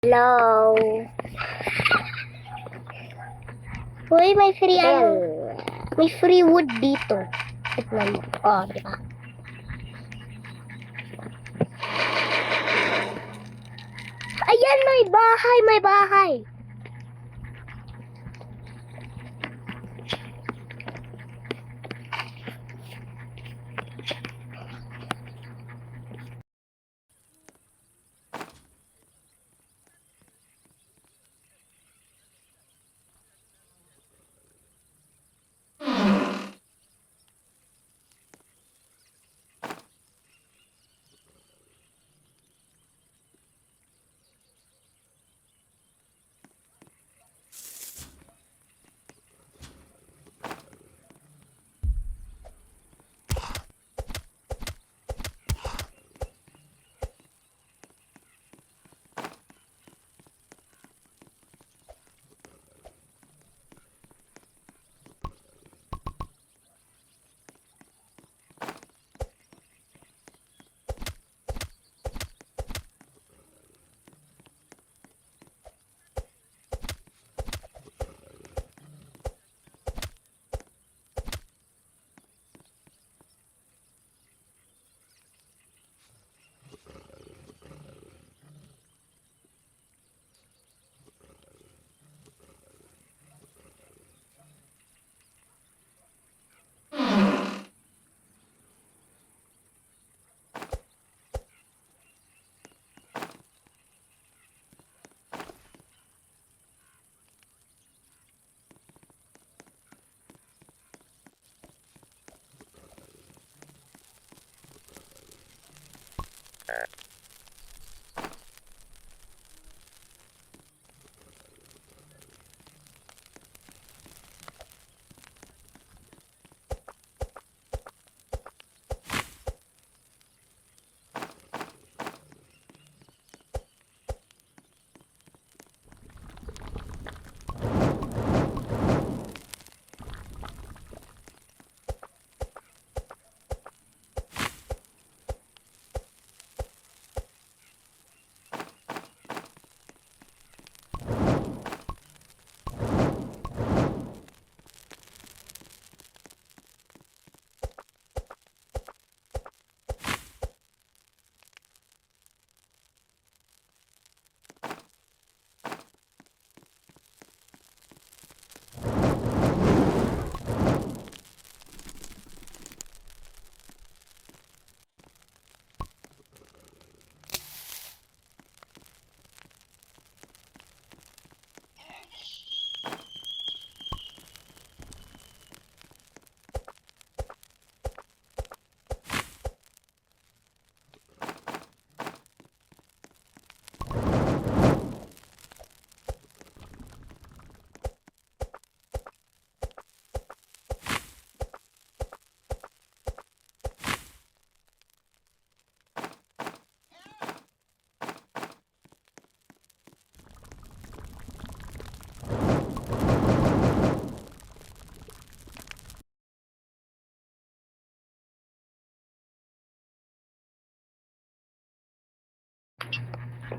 Hello. Uy, may free may free wood dito. Tignan mo. Oh, di ba? Ayan, may bahay, may bahay.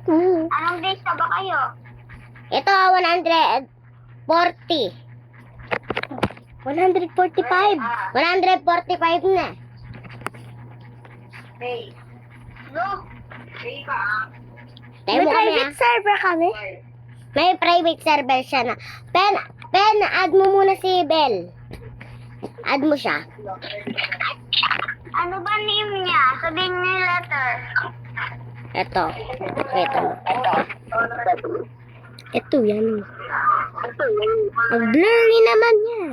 Anong days na ba kayo? Ito, 140. 145. 145 na. Hey. No. Hey ka. Tayo mo kami, ah. server kami? May private server siya na. Pen, add mo muna si Bell. Add mo siya. Ano ba name niya? Sabihin niyo yung letter. Ito. Ito, yan. Blurry naman yan.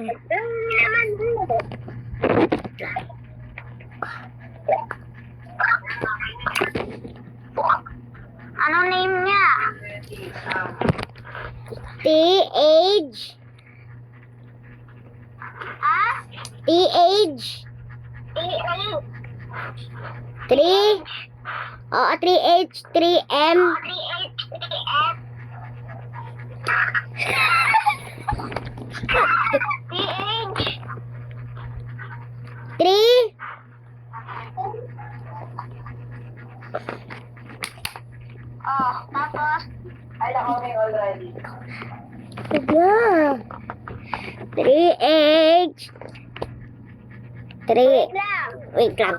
Ano name niya? TH. Ah? TH. 3. Oo, 3H, 3M. 3H3F. 3. Oh, tapos Yeah. 3H. 3. Wait lang.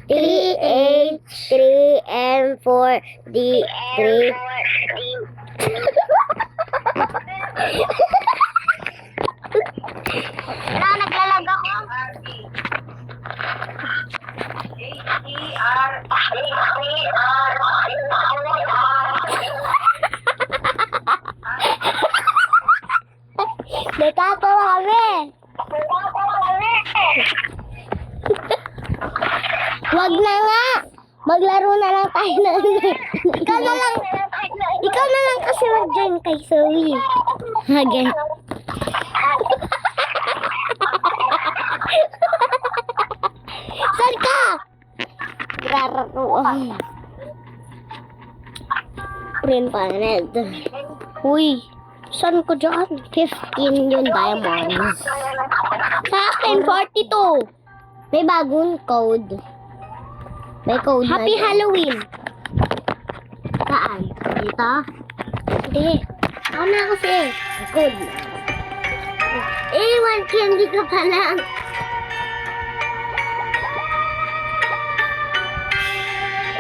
3H, 3M4, D3. Wala, naglalag ako. Nagkatawa kami. Wag na nga. Maglaro na lang tayo na. Ikaw na lang kasi mag-join kay Zoe. Hagay. Saan ka? Rararuan. Print panel. Uy, saan ko dyan? 15 yung diamonds. Sa akin, 42. May bagong code. May code Happy na Halloween. Saan? Dito? Hindi. Ako na kasi. Code na. One candy ka pa lang.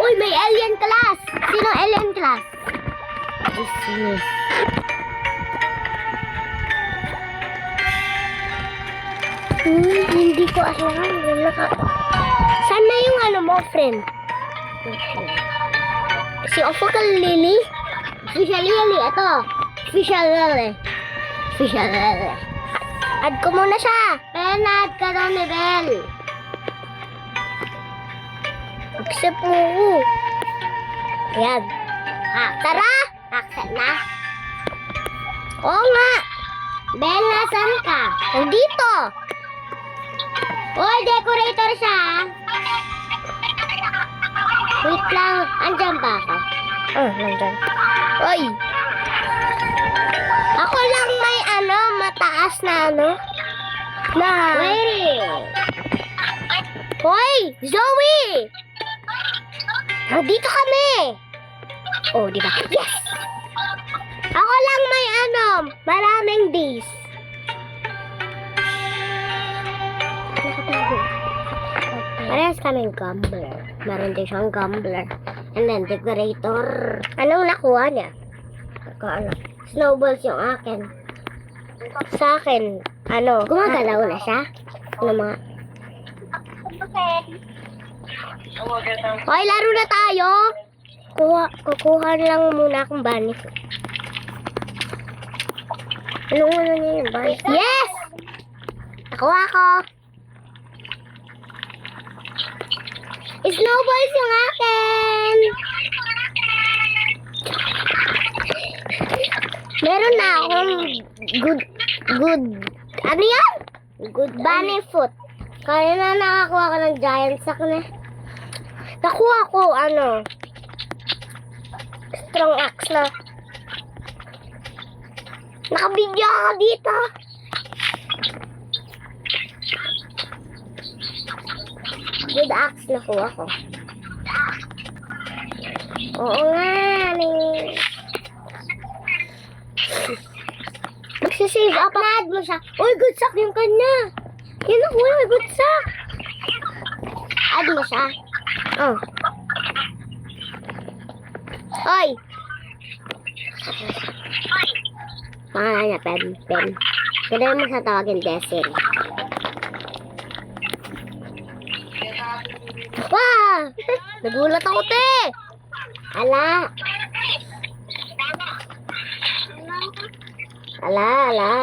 Uy, may alien class. Sino alien class? Dismiss. Hindi ko alam. Saan na yung ano mo, friend? Si Official Lily? Official Lily, ito. Official Lily. Official Lily. Add ko muna siya. Add ka daw ni Bell. Accept mo ko. Ayan. Tara! Accept na. Oo nga. Bell, nasan ka? Nandito. Oy, decorator siya. Wait lang. Andyan ba ako? Nandyan. Oy. Ako lang may mataas na Wait. Hoy, Zoe! Dito kami. Oh, di ba? Yes! Ako lang may maraming days. Parehas kaming gambler. Meron din siyang gambler. And then, decorator. Anong nakuha niya? Ano? Snowballs yung akin. Sa akin, gumagalaw na siya? Ano mga? Hoy, laro na tayo! Kukuha lang muna akong bunny. Anong niya yung bunny? Yes! Nakuha ko! Snowballs yung akin! Meron na akong good, ano yan? Good bunny foot. Kaya na nakakuha ka ng giant sack na. Nakuha ko, strong axe na. Nakabigyan ka dito. Good axe nakuha ko. Oo nga, magsisave up. Na-add mo siya. Uy, good sack yung kanya. Yan ako, may good sack. Add mo siya. Oh. Oy. Pangalan niya, Pen. Pwede mo sa tawagin Desir. Wow! Nagulat ako, te! Ala!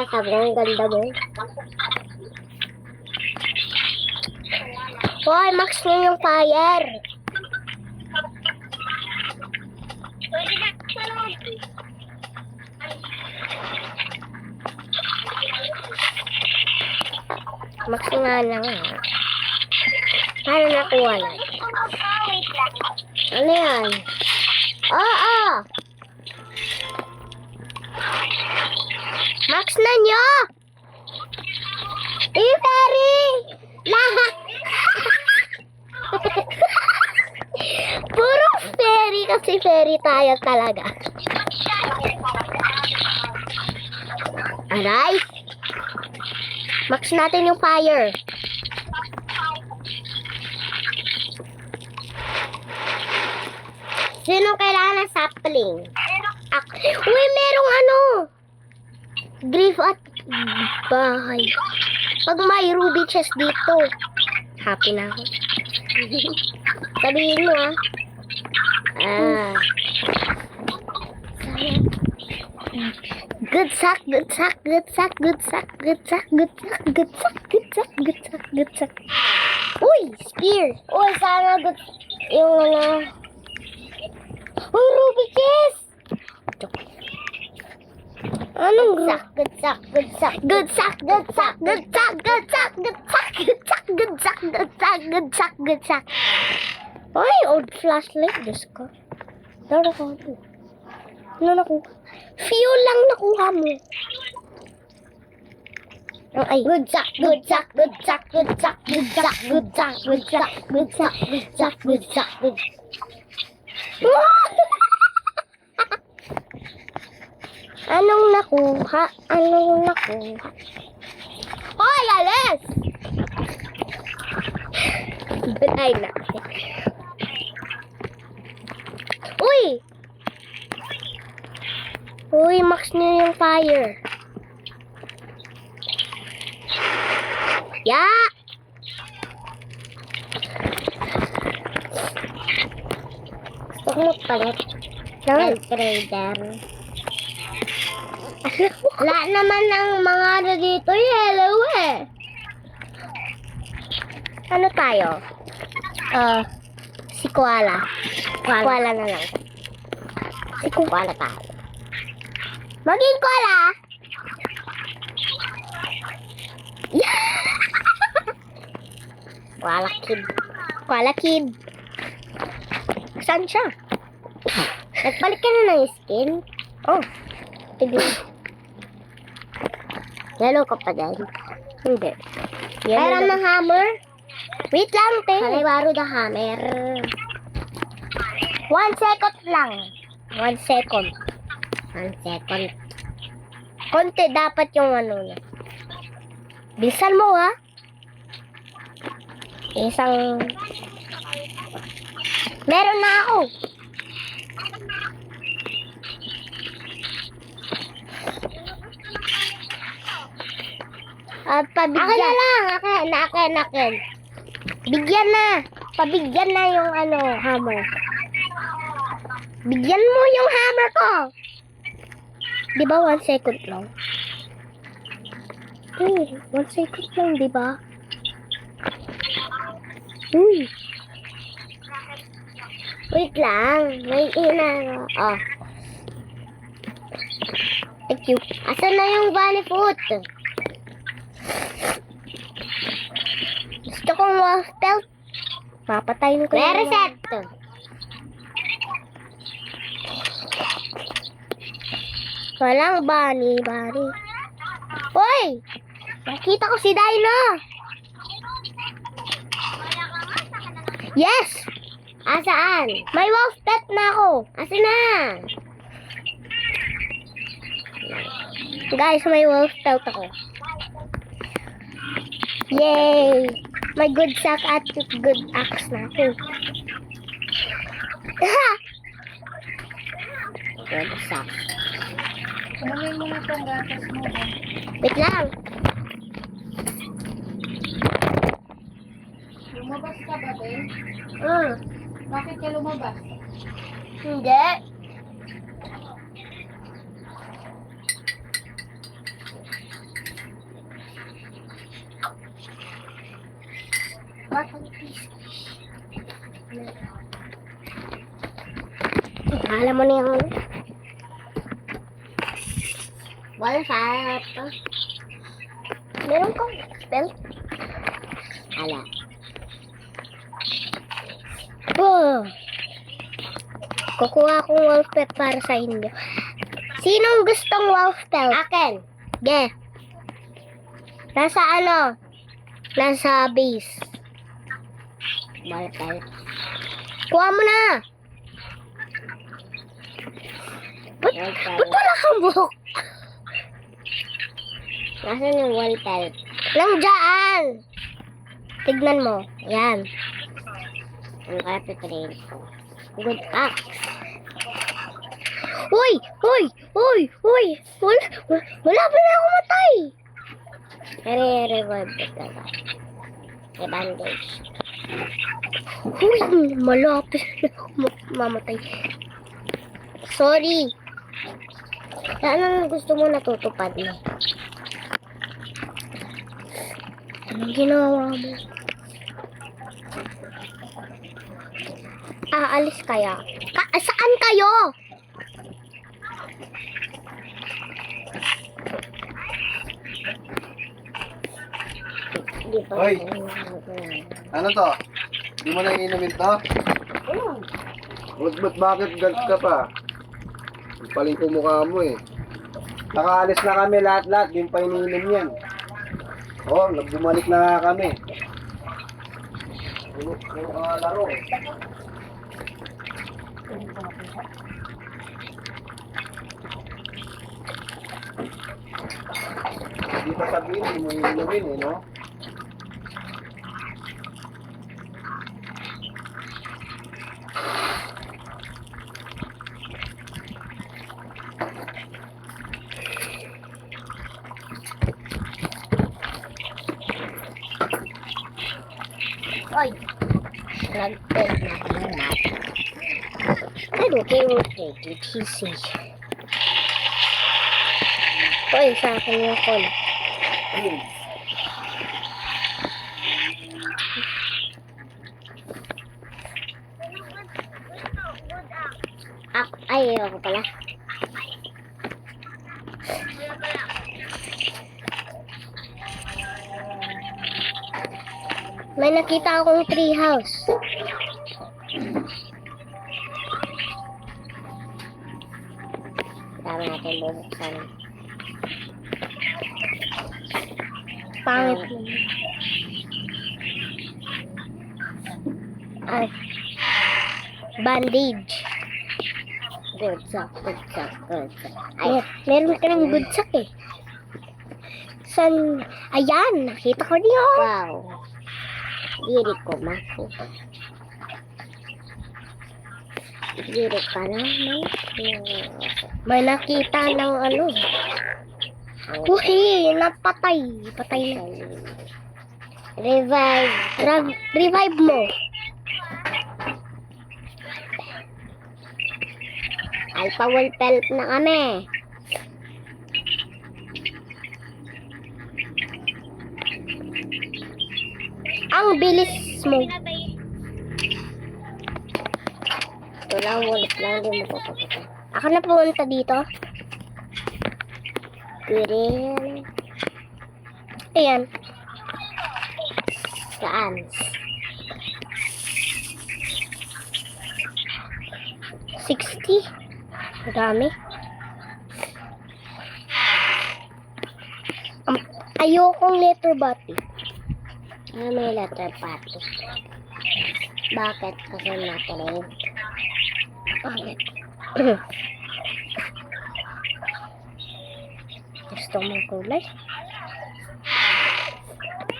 Sobrang ganda mo. Hoy, max niya yung fire. Max nga lang. Paano nakuha na? Ano yan? Oo! Max na nyo! Fairy! Puro fairy kasi fairy tayo talaga. Aray! Max natin yung fire. Sino kailangan ng sapling? Uy, merong ano! Grief at bahay. Pag may ruby chest dito, happy na ako. Sabihin mo good sack, good sack, good sack, good sack, good sack, good sack, good sack, good sack, good sack, good sack. Uy, spear. Uy, sana good yung ano. Uy, ruby chest. Anong sack, good sack, good sack, good sack, good sack, good sack, good sack, good sack, good sack, good sack, good sack, good sack, good sack. Ay, old flashlight. Diyos ko. Ano nakuha mo? Ano nakuha? Fuel lang nakuha mo. Ay, good sack, good sack, good sack, good sack, good sack, good sack, good sack, good sack, good sack, good sack, good sack. Anong nakuha? Anong nakuha? Hoy, alis! Ay, na. Uy! Uy, max niyo yung fire. Ya! Gusto ko magpalit ng trader. Wala naman ang mga ano dito, yellow eh. Ano tayo? Si Koala. Koala na lang. Si Koala tayo. Maging Koala! Yeah! Koala kid. Koala kid. Saan siya? Nagpalit ka na ng skin? Oh. Tignan. Yellow ka pa dahil. Hindi. Meron ng hammer? Wait lang, te. Halay baro the hammer. 1 second lang. 1 second. 1 second. Konti dapat yung ano na. Bilisan mo, ha? Isang... Meron na ako. Pabigyan. Akin na lang. Akin. Bigyan na. Pabigyan na yung ano, hammer. Bigyan mo yung hammer ko. Di ba 1 second lang? Uy, 1 second lang, di ba? Uy. Wait lang. May ina. Oh. Thank you. Asan na yung bunny foot? Gusto kong wolf belt. Papatayin ko yung... Reset! Walang bunny. Hoy! Nakita ko si Dino! Yes! Asaan? May wolf pet na ako. Asan na? Guys, may wolf pelt ako. Yay! May good sack at good axe na ako. Good sack. Kunin mo na itong gatas mo. Wait lang. Lumabas ka ba, Ben? Bakit ka lumabas? Hindi. Alam mo na yung wala sa ito. Meron kong spell. Ala. Oh. Kukuha akong wolf pet para sa inyo. Sinong gustong wolf pet? Akin. Ge. Nasa ano? Nasa base. Kuha mo na. Ba't wala kang buhok? Nasaan yung wall pelt? Nandiyan! Tignan mo. Yan. Ang carpet rin ko. Good axe. Uy! Uy! Uy! Uy! Wala pa na ako matay! Revive ko talaga. May bandage. Uy! Malapit na ako mamatay. Sorry. Saan ang gusto mo natutupad mo? Anong ginawa mo? Aalis kaya? Saan kayo? Hindi pa. Hoy! Ano to? Di mo na iinumin to? Bakit gag ka pa? Paling ko mukha mo eh. Nakaalis na kami lahat-lahat, di mo pa iniinom yan. Oo, bumalik na nga kami. Ano ka laro eh. Di pa sabihin, di mo iinumin eh, no? Oy! Nag-tell na ako ng map. I don't care what they did, he says. Uy, sa akin yung call. Ay, ayoko pala. May nakita akong tree house. Dami natin bubuksan. Pangit naman. Ay. Bandage. Good suck, good suck, good suck. Ay, meron ka ng budsak eh. San? Ayan, nakita ko niyo. Wow. Diri ko, Mako. Diri ka naman. May nakita ng ano. Uy, napatay. Patay na. Revive. Revive mo. Alpha wall pelt na kami. Ang bilis mo. Walang ulit lang, di mo papapatay. Ako na pumunta dito. Grill. Ayan. Saan? $60. Madami. Ayokong letter body. May letter pati. Bakit? Kasi natin. Bakit? Gusto mong kulay?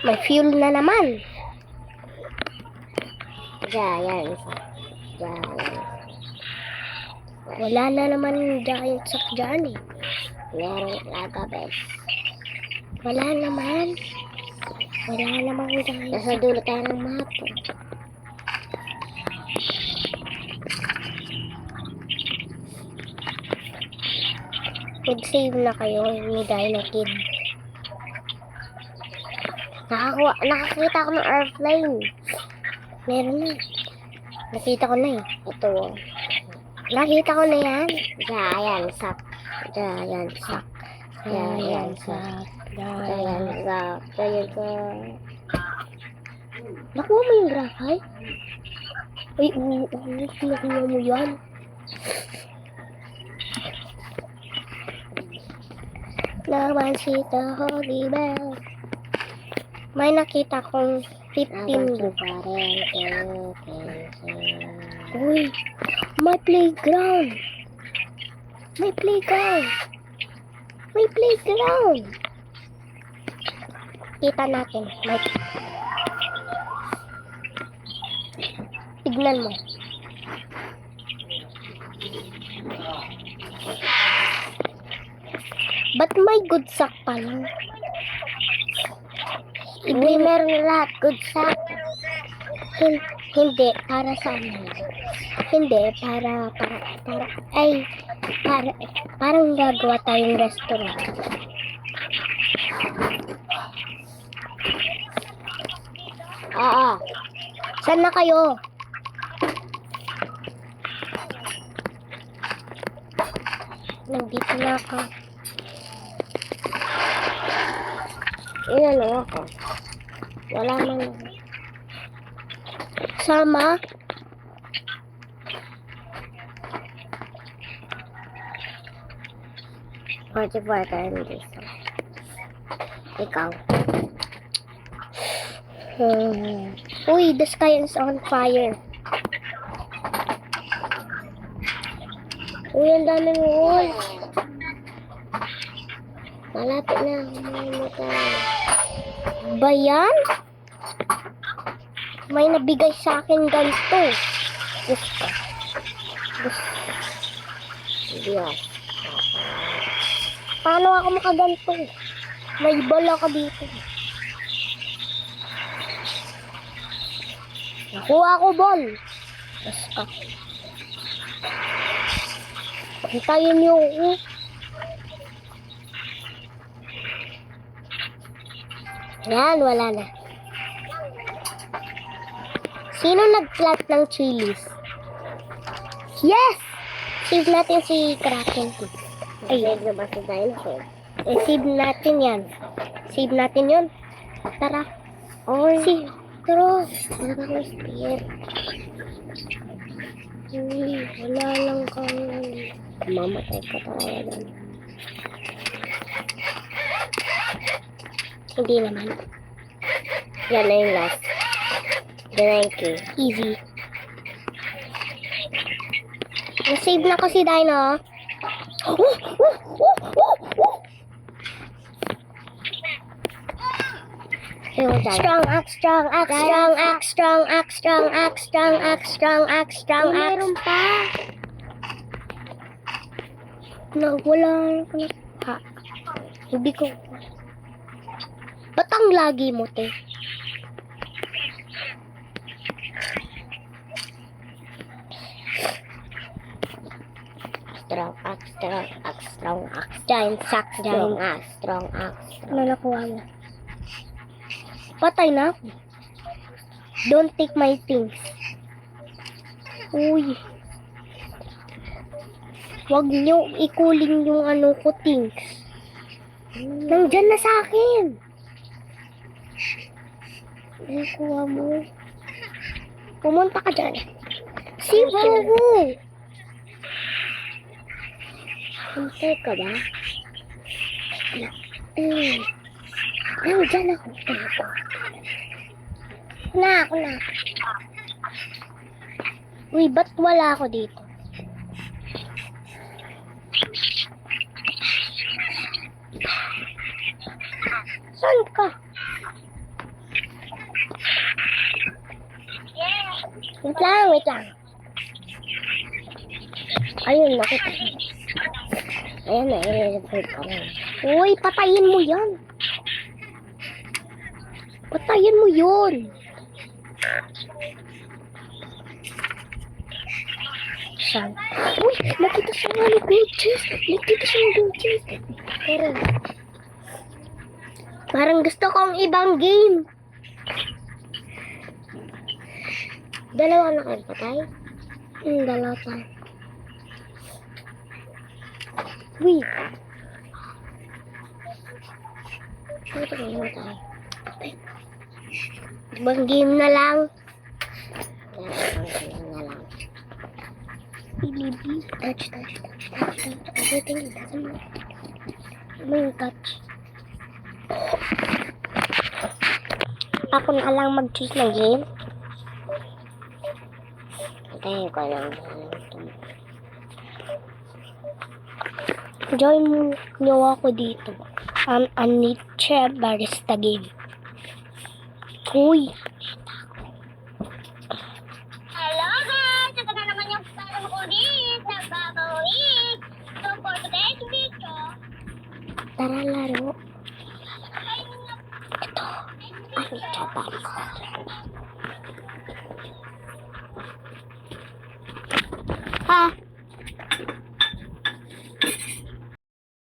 May fuel na naman. Yan, isa. Yan. Wala na naman giant sack dyan eh. Meron laga, bes. Wala naman. Wala namang giant Nasa dulo tayo ng map. Mag-save na kayo ni Dino Kid. Nakakita ko ng airplane. Meron na. Nakita ko na eh. Ito, oh. Nakita ko na yan. Giant sack. Giant sack. Giant sack. Giant sack. Giant sack. Nakuha mo yung graphite? Ay, nakuha mo yan. Naman si the Holy Bell. May nakita kong 15 book. Uy, may playground. May playground. May playground. Kita natin. May... Tignan mo. Ba't may good sack pa lang? Hindi meron lahat good sack. Hindi, para sa ano? Hindi, parang gagawa tayong restaurant. Saan na kayo? Nandito na ako. Iyan ako. Wala man. Sama? Forty-four tayo dito. Ikaw. Uy, the sky is on fire. Uy, ang daming wool. Malapit na. Ba yan? May nabigay sa akin ganito. Gusto. Yes. Paano ako makaganto? May bala ka dito. Nakuha ko ball. Basta. Hintayin niyo ako. Yan, wala na. Sino nag-plant ng chilies? Yes! Save natin si Kraken. Ay, save na ba si Dinosaur? Save natin yan. Save natin yun. Tara. Tara. Wala ka ng spear. Uy, wala lang kang... Mamatay ka talaga. Hindi naman. Yan na yung last. The 9K. Easy. Nasave na ko si Dino. Strong axe, strong axe, strong axe, strong axe, strong axe, strong axe, strong axe, strong axe. Meron pa. Wala. Ha. Hindi ko. Ba't ang lagi mo, te? Strong axe, strong axe, strong axe. Giant sack, giant axe, strong axe. Ano nakuha mo? Patay na ako. Don't take my things. Uy. Huwag niyo ikuling yung ano ko things. Nandyan na sa akin. Nakuha mo. Pumunta ka dyan. Save mo. Hintay ka ba? Nandyan ako. Ako na. Uy, ba't wala ako dito? Saan ka? Wait lang. Ayun, nakita. Ayan na, i-report ka na. Uy, patayin mo yan. Patayin mo yun. Saan? Uy, nakita siya nga ni Gold Chest. Parang gusto kong ibang game. Dalawa na kayo patay? Dalawa pa. Uy. Ito kayo tayo. Ibang game na lang. Baby, touch. Everything doesn't matter. May touch. Ako na lang mag-choose ng game. Hintayin ko lang. Join nyo ako dito. Aniche Barista Game. Uy! Hello guys! Ito na naman yung parang ulit. Nagbabawit. So for today's video, Tara laro. ay Ito. Aniche Barista. Ha?